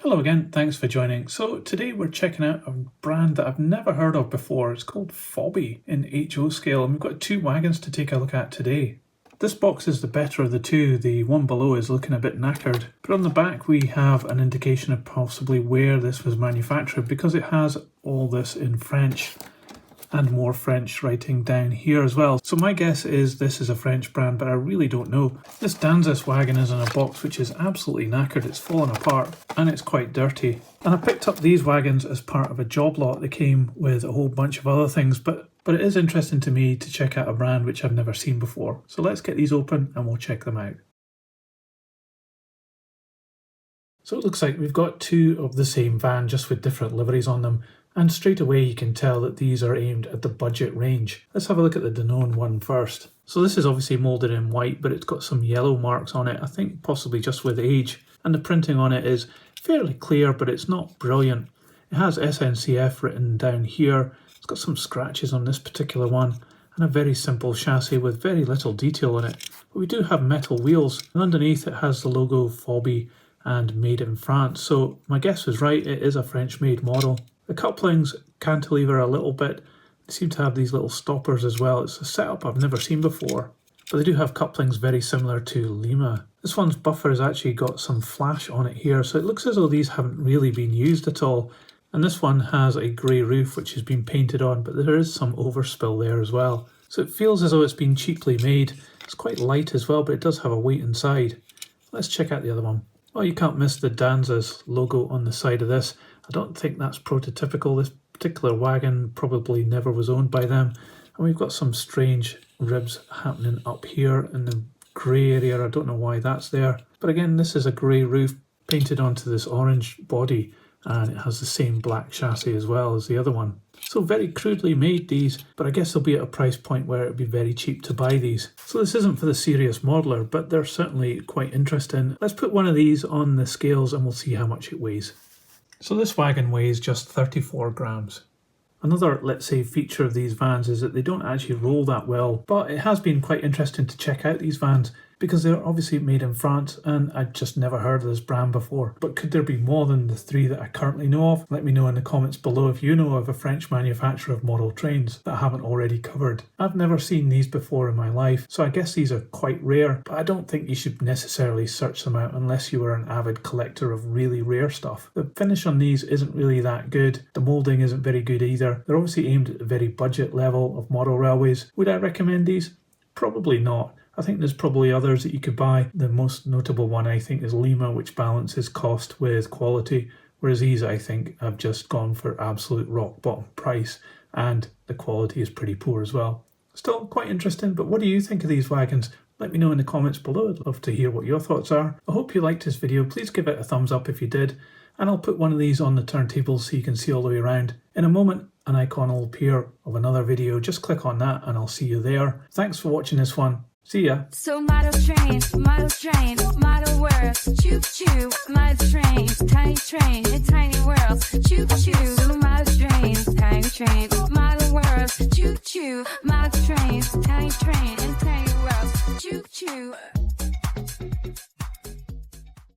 Hello again, thanks for joining. So today we're checking out a brand that I've never heard of before. It's called Fobbi in HO scale, and we've got two wagons to take a look at today. This box is the better of the two. The one below is looking a bit knackered, but on the back we have an indication of possibly where this was manufactured because it has all this in French and more French writing down here as well. So my guess is this is a French brand, but I really don't know. This Danzas wagon is in a box which is absolutely knackered. It's fallen apart and it's quite dirty. And I picked up these wagons as part of a job lot that came with a whole bunch of other things, but it is interesting to me to check out a brand which I've never seen before. So let's get these open and we'll check them out. So it looks like we've got two of the same van, just with different liveries on them. And straight away you can tell that these are aimed at the budget range. Let's have a look at the Danone one first. So this is obviously moulded in white, but it's got some yellow marks on it, I think possibly just with age. And the printing on it is fairly clear, but it's not brilliant. It has SNCF written down here. It's got some scratches on this particular one and a very simple chassis with very little detail on it. But we do have metal wheels, and underneath it has the logo Fobbi and made in France. So my guess was right, it is a French made model. The couplings cantilever a little bit. They seem to have these little stoppers as well. It's a setup I've never seen before. But they do have couplings very similar to Lima. This one's buffer has actually got some flash on it here, so it looks as though these haven't really been used at all. And this one has a grey roof which has been painted on, but there is some overspill there as well. So it feels as though it's been cheaply made. It's quite light as well, but it does have a weight inside. Let's check out the other one. Well, you can't miss the Danzas logo on the side of this. I don't think that's prototypical. This particular wagon probably never was owned by them. And we've got some strange ribs happening up here in the grey area. I don't know why that's there. But again, this is a grey roof painted onto this orange body, and it has the same black chassis as well as the other one. So very crudely made these, but I guess they'll be at a price point where it'd be very cheap to buy these. So this isn't for the serious modeler, but they're certainly quite interesting. Let's put one of these on the scales and we'll see how much it weighs. So this wagon weighs just 34 grams. Another, let's say, feature of these vans is that they don't actually roll that well, but it has been quite interesting to check out these vans because they're obviously made in France and I'd just never heard of this brand before. But could there be more than the three that I currently know of? Let me know in the comments below if you know of a French manufacturer of model trains that I haven't already covered. I've never seen these before in my life, so I guess these are quite rare, but I don't think you should necessarily search them out unless you are an avid collector of really rare stuff. The finish on these isn't really that good. The moulding isn't very good either. They're obviously aimed at the very budget level of model railways. Would I recommend these? Probably not. I think there's probably others that you could buy. The most notable one I think is Lima, which balances cost with quality, whereas these I think have just gone for absolute rock bottom price and the quality is pretty poor as well. Still quite interesting, but what do you think of these wagons? Let me know in the comments below. I'd love to hear what your thoughts are. I hope you liked this video. Please give it a thumbs up if you did, and I'll put one of these on the turntable so you can see all the way around. In a moment, an icon will appear of another video. Just click on that and I'll see you there. Thanks for watching this one. See ya. So model trains, model worlds, choo-choo, model trains, tiny train, in tiny worlds, choo-choo, model trains, tiny train.